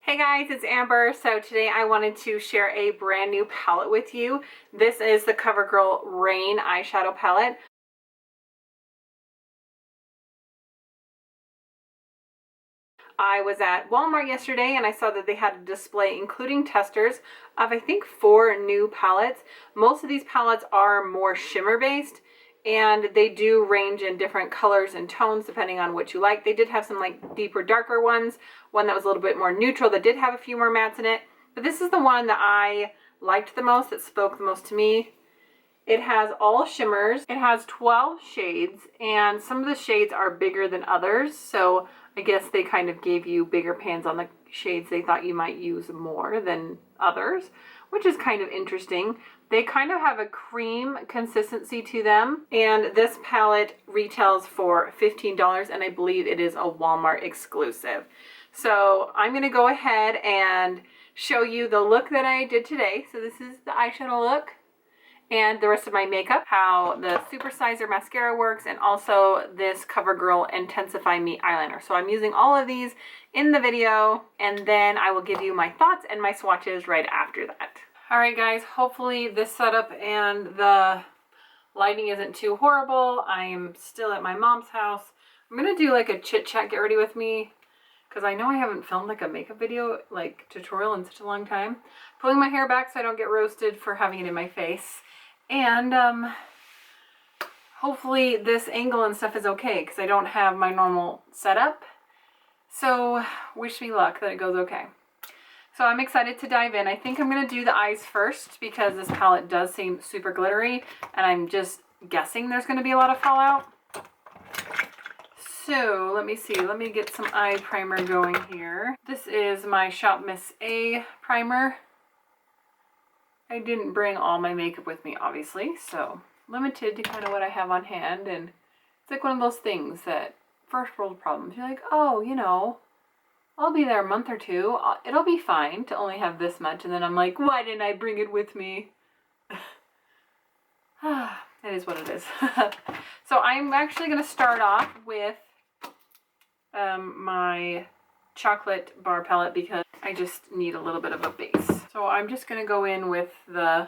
Hey guys, it's Amber. So today I wanted to share a brand new palette with you. This is the Covergirl Rain eyeshadow palette. I was at Walmart yesterday and I saw that they had a display including testers of I think 4 new palettes. Most of these palettes are more shimmer based and they do range in different colors and tones depending on what you like. They did have some like deeper, darker ones, one that was a little bit more neutral that did have a few more mattes in it. But this is the one that I liked the most, that spoke the most to me. It has all shimmers. It has 12 shades, and some of the shades are bigger than others, so I guess they kind of gave you bigger pans on the shades they thought you might use more than others, which is kind of interesting. They kind of have a cream consistency to them, and this palette retails for $15, and I believe it is a Walmart exclusive. So I'm going to go ahead and show you the look that I did today. So this is the eyeshadow look and the rest of my makeup, how the Supersizer mascara works, and also this Covergirl Intensify Me eyeliner. So I'm using all of these in the video, and then I will give you my thoughts and my swatches right after that. All right guys, hopefully this setup and the lighting isn't too horrible. I am still at my mom's house. I'm gonna do like a chit chat, get ready with me, because I know I haven't filmed like a makeup video, like tutorial, in such a long time. Pulling my hair back so I don't get roasted for having it in my face. And hopefully this angle and stuff is okay because I don't have my normal setup. So wish me luck that it goes okay. So I'm excited to dive in. I think I'm going to do the eyes first because this palette does seem super glittery and I'm just guessing there's going to be a lot of fallout. So let me see. Let me get some eye primer going here. This is my Shop Miss A primer. I didn't bring all my makeup with me, obviously, so limited to kind of what I have on hand. And it's like one of those things that first world problems. You're like, oh, you know, I'll be there a month or two. It'll be fine to only have this much. And then I'm like, why didn't I bring it with me? It is what it is. So I'm actually going to start off with my chocolate bar palette because I just need a little bit of a base. So I'm just going to go in with the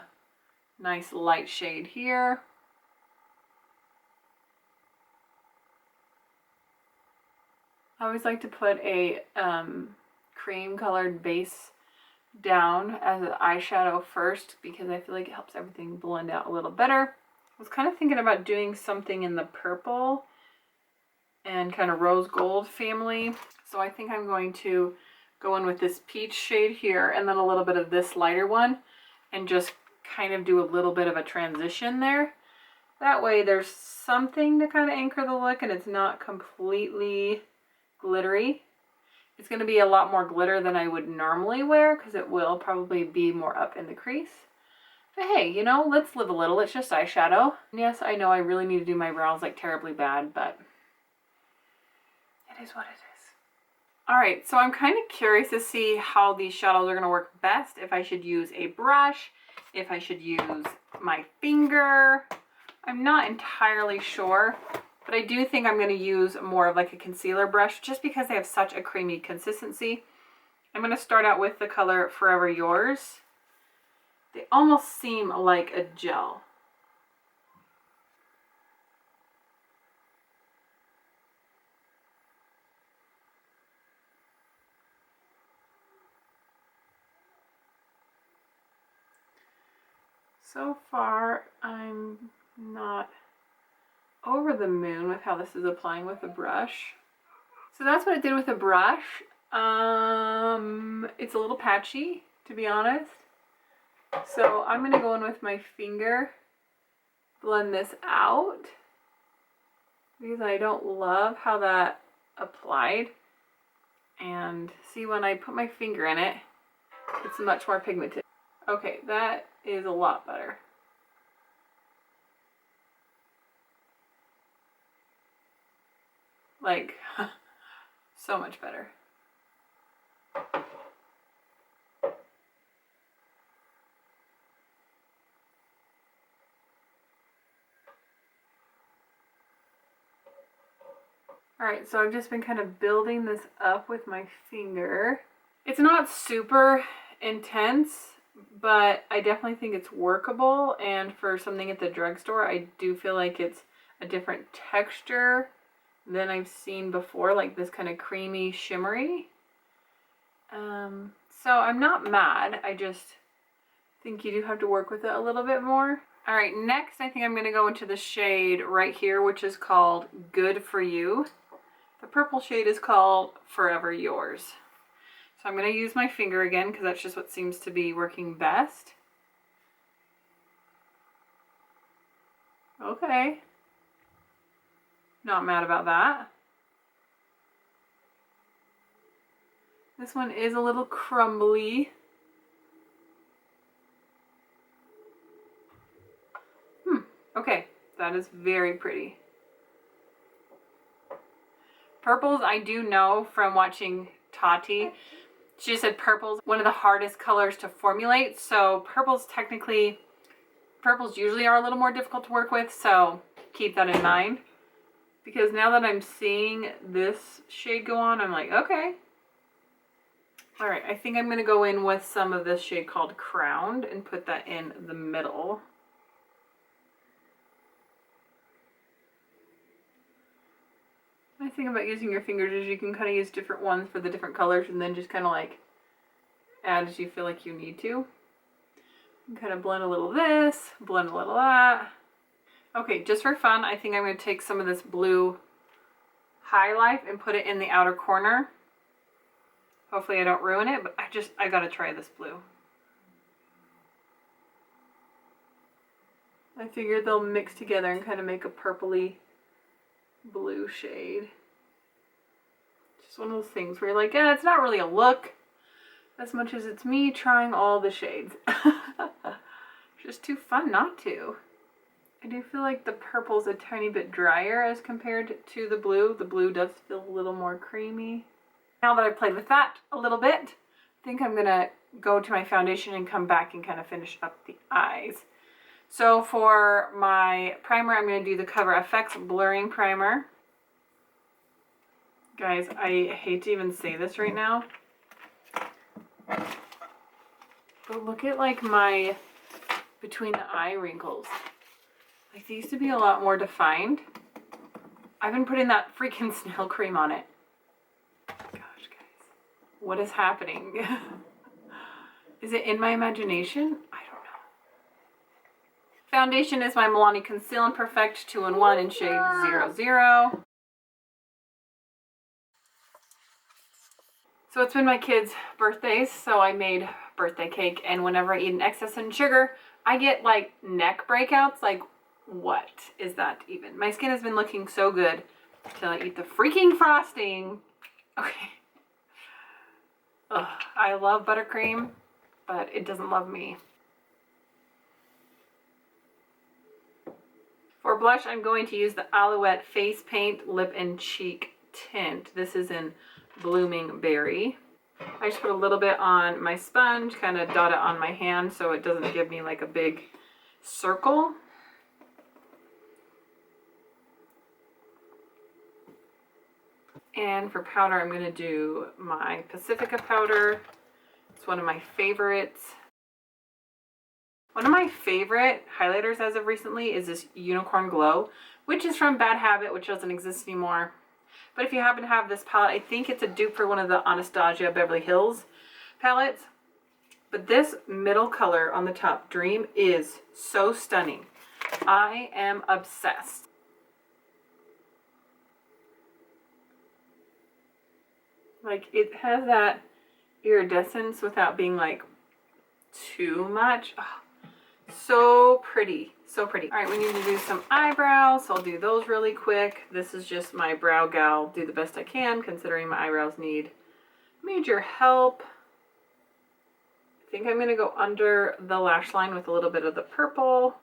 nice light shade here. I always like to put a cream colored base down as an eyeshadow first because I feel like it helps everything blend out a little better. I was kind of thinking about doing something in the purple and kind of rose gold family. So I think I'm going to go in with this peach shade here and then a little bit of this lighter one and just kind of do a little bit of a transition there. That way there's something to kind of anchor the look and it's not completely glittery. It's going to be a lot more glitter than I would normally wear because it will probably be more up in the crease. But hey, you know, let's live a little. It's just eyeshadow. And yes, I know I really need to do my brows like terribly bad, but it is what it is. Alright, so I'm kind of curious to see how these shadows are going to work best. If I should use a brush, if I should use my finger. I'm not entirely sure, but I do think I'm going to use more of like a concealer brush just because they have such a creamy consistency. I'm going to start out with the color Forever Yours. They almost seem like a gel. So far, I'm not over the moon with how this is applying with the brush. So that's what it did with the brush. It's a little patchy, to be honest. So I'm going to go in with my finger, blend this out, because I don't love how that applied. And see, when I put my finger in it, it's much more pigmented. Okay, that is a lot better. Like, so much better. Alright, so I've just been kind of building this up with my finger. It's not super intense, but I definitely think it's workable, and for something at the drugstore, I do feel like it's a different texture than I've seen before, like this kind of creamy, shimmery. So I'm not mad, I just think you do have to work with it a little bit more. All right, next I think I'm gonna go into the shade right here, which is called Good For You. The purple shade is called Forever Yours. So I'm going to use my finger again because that's just what seems to be working best. Okay. Not mad about that. This one is a little crumbly. Okay, that is very pretty. Purples, I do know from watching Tati. She said purple's one of the hardest colors to formulate, so purples usually are a little more difficult to work with, so keep that in mind. Because now that I'm seeing this shade go on, I'm like, okay. Alright, I think I'm going to go in with some of this shade called Crowned and put that in the middle. The nice thing about using your fingers is you can kind of use different ones for the different colors and then just kind of like add as you feel like you need to. And kind of blend a little of this, blend a little of that. Okay, just for fun, I think I'm going to take some of this blue High Life and put it in the outer corner. Hopefully I don't ruin it, but I gotta try this blue. I figured they'll mix together and kind of make a purpley blue shade. Just one of those things where you're like, yeah, it's not really a look as much as it's me trying all the shades. Just too fun not to. I do feel like the purple's a tiny bit drier as compared to the blue. The blue does feel a little more creamy. Now that I've played with that a little bit, I think I'm gonna go to my foundation and come back and kind of finish up the eyes. So for my primer, I'm gonna do the Cover FX Blurring Primer. Guys, I hate to even say this right now, but look at like my between the eye wrinkles. Like they used to be a lot more defined. I've been putting that freaking snail cream on it. Gosh, guys, what is happening? Is it in my imagination? I don't know. Foundation is my Milani Conceal and Perfect 2-in-1 in shade 00. So it's been my kids' birthdays, so I made birthday cake, and whenever I eat an excess in sugar, I get like neck breakouts. Like, what is that even? My skin has been looking so good till I eat the freaking frosting. Okay. Ugh, I love buttercream, but it doesn't love me. For blush, I'm going to use the Alouette Face Paint Lip and Cheek Tint. This is in Blooming Berry. I just put a little bit on my sponge, kind of dot it on my hand so it doesn't give me like a big circle. And for powder, I'm going to do my Pacifica powder. It's one of my favorites. One of my favorite highlighters as of recently is this Unicorn Glow, which is from Bad Habit, which doesn't exist anymore. But if you happen to have this palette, I think it's a dupe for one of the Anastasia Beverly Hills palettes. But this middle color on the top, Dream, is so stunning. I am obsessed. Like, it has that iridescence without being like too much. Oh, so pretty, so pretty. All right, we need to do some eyebrows, so I'll do those really quick. This is just my brow gal, do the best I can considering my eyebrows need major help. I think I'm gonna go under the lash line with a little bit of the purple.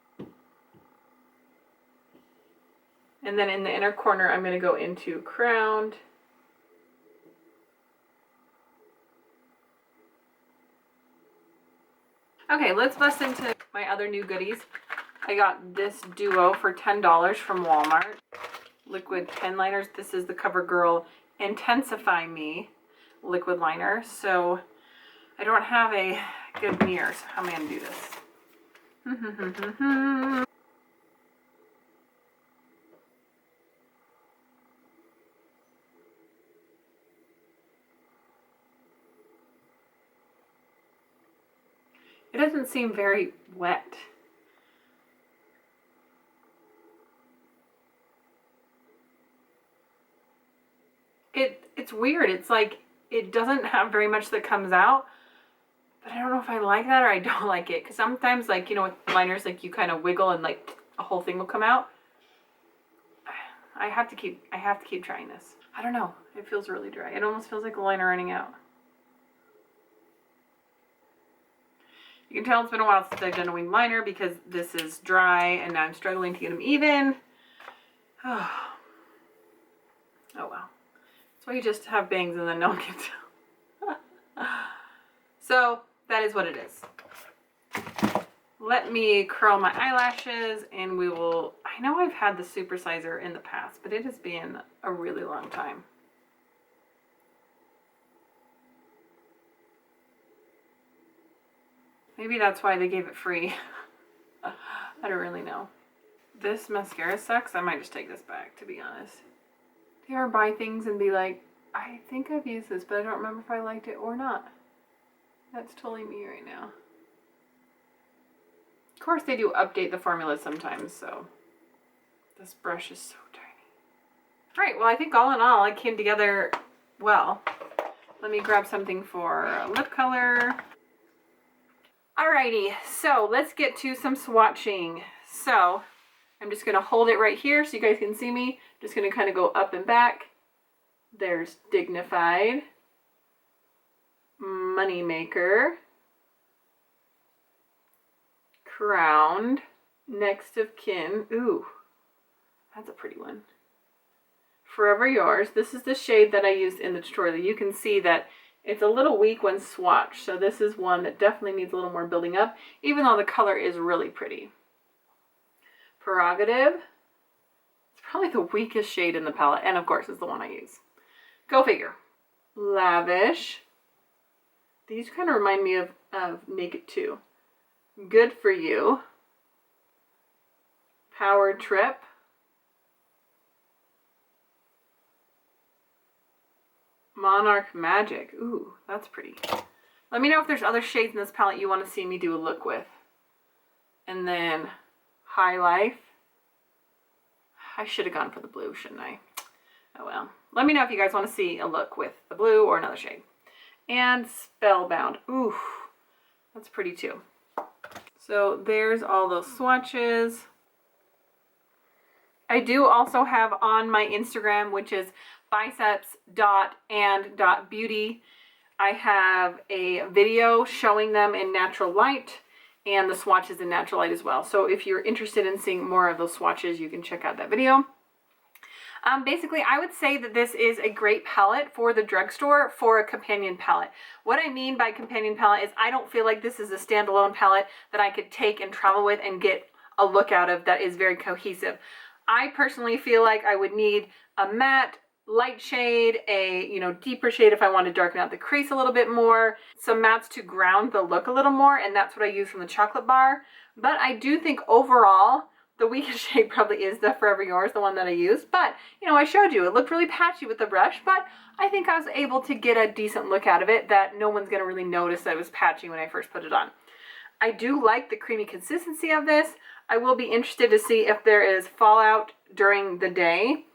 And then in the inner corner, I'm gonna go into Crowned. Okay, let's bust into my other new goodies. I got this duo for $10 from Walmart. Liquid pen liners. This is the Covergirl Intensify Me liquid liner. So I don't have a good mirror, so how am I going to do this? It doesn't seem very wet. It's weird. It's like it doesn't have very much that comes out, but I don't know if I like that or I don't like it. Because sometimes, like, you know, with liners, like you kind of wiggle and like a whole thing will come out. I have to keep trying this. I don't know. It feels really dry. It almost feels like the liner running out. You can tell it's been a while since I've done a winged liner because this is dry and now I'm struggling to get them even. Oh well. That's why you just have bangs and then no one can tell. So that is what it is. Let me curl my eyelashes and we will, I know I've had the supersizer in the past, but it has been a really long time. Maybe that's why they gave it free. I don't really know. This mascara sucks. I might just take this back, to be honest. Do you ever buy things and be like, I think I've used this, but I don't remember if I liked it or not? That's totally me right now. Of course, they do update the formula sometimes, so this brush is so tiny. All right, well, I think all in all, it came together well. Let me grab something for lip color. Alrighty, so let's get to some swatching. So I'm just gonna hold it right here so you guys can see me. Just gonna kind of go up and back. There's Dignified, Moneymaker, Crowned, Next of Kin. Ooh, that's a pretty one. Forever Yours. This is the shade that I used in the tutorial. You can see that it's a little weak when swatched, so this is one that definitely needs a little more building up, even though the color is really pretty. Prerogative. It's probably the weakest shade in the palette, and of course is the one I use. Go figure. Lavish. These kind of remind me of Naked 2. Good For You. Power Trip. Monarch Magic. Ooh, that's pretty. Let me know if there's other shades in this palette you want to see me do a look with. And then High Life. I should have gone for the blue, shouldn't I? Oh well. Let me know if you guys want to see a look with the blue or another shade. And Spellbound. Ooh, that's pretty too. So there's all those swatches. I do also have on my Instagram, which is biceps.and.beauty. I have a video showing them in natural light and the swatches in natural light as well. So if you're interested in seeing more of those swatches, you can check out that video. Basically, I would say that this is a great palette for the drugstore for a companion palette. What I mean by companion palette is I don't feel like this is a standalone palette that I could take and travel with and get a look out of that is very cohesive. I personally feel like I would need a matte light shade, a deeper shade if I want to darken out the crease a little bit more, some mattes to ground the look a little more, and that's what I use from the chocolate bar. But I do think overall the weakest shade probably is the Forever Yours, the one that I used. But I showed you it looked really patchy with the brush, but I think I was able to get a decent look out of it that no one's going to really notice that it was patchy when I first put it on. I do like the creamy consistency of this. I will be interested to see if there is fallout during the day.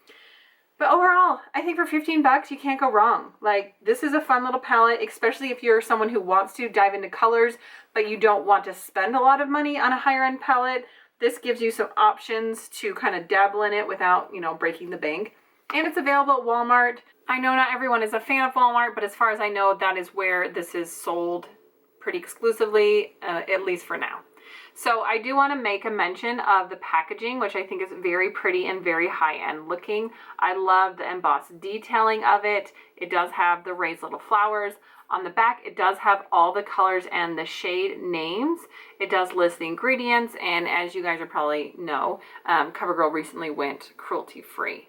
But overall, I think for 15 bucks, you can't go wrong. Like, this is a fun little palette, especially if you're someone who wants to dive into colors, but you don't want to spend a lot of money on a higher end palette. This gives you some options to kind of dabble in it without, breaking the bank. And it's available at Walmart. I know not everyone is a fan of Walmart, but as far as I know, that is where this is sold pretty exclusively, at least for now. So I do want to make a mention of the packaging, which I think is very pretty and very high-end looking. I love the embossed detailing of it. It does have the raised little flowers. On the back, it does have all the colors and the shade names. It does list the ingredients, and as you guys are probably know, Covergirl recently went cruelty-free.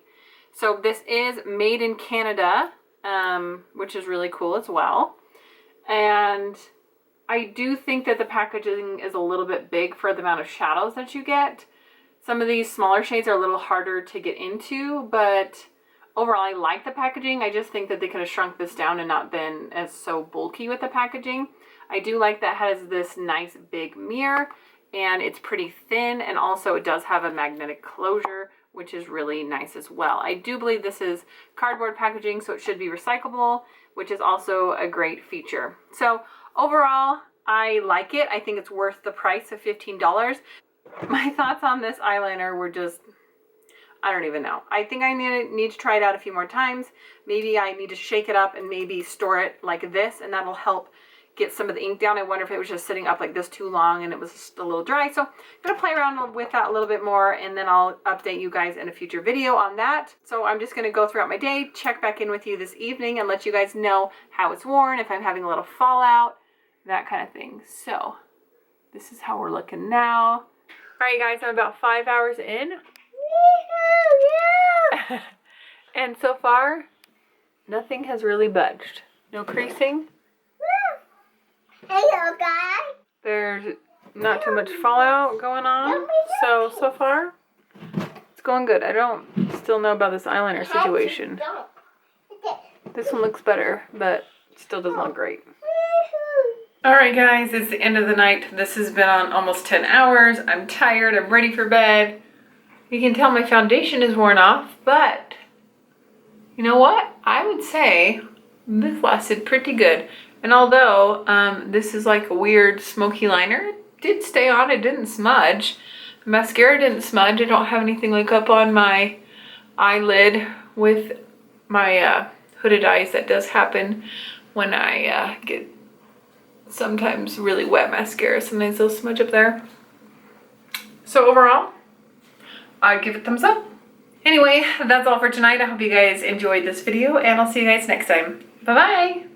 So this is made in Canada, which is really cool as well. And I do think that the packaging is a little bit big for the amount of shadows that you get. Some of these smaller shades are a little harder to get into, but overall I like the packaging. I just think that they could have shrunk this down and not been as so bulky with the packaging. I do like that it has this nice big mirror, and it's pretty thin, and also it does have a magnetic closure, which is really nice as well. I do believe this is cardboard packaging, so it should be recyclable, which is also a great feature. So overall, I like it. I think it's worth the price of $15. My thoughts on this eyeliner were just, I don't even know. I think I need to try it out a few more times. Maybe I need to shake it up and maybe store it like this, and that'll help get some of the ink down. I wonder if it was just sitting up like this too long and it was just a little dry. So I'm going to play around with that a little bit more, and then I'll update you guys in a future video on that. So I'm just going to go throughout my day, check back in with you this evening, and let you guys know how it's worn, if I'm having a little fallout, that kind of thing. So this is how we're looking now. All right, guys, I'm about 5 hours in. And so far, nothing has really budged. No creasing. Hello, guys. There's not too much fallout going on. So far, it's going good. I don't still know about this eyeliner situation. This one looks better, but still doesn't look great. Alright guys, it's the end of the night. This has been on almost 10 hours. I'm tired. I'm ready for bed. You can tell my foundation is worn off, but you know what? I would say this lasted pretty good. And although this is like a weird smoky liner, it did stay on. It didn't smudge. The mascara didn't smudge. I don't have anything like up on my eyelid with my hooded eyes. That does happen when I get sometimes really wet mascara. Sometimes they'll smudge up there. So overall, I'd give it a thumbs up. Anyway, that's all for tonight. I hope you guys enjoyed this video, and I'll see you guys next time. Bye-bye!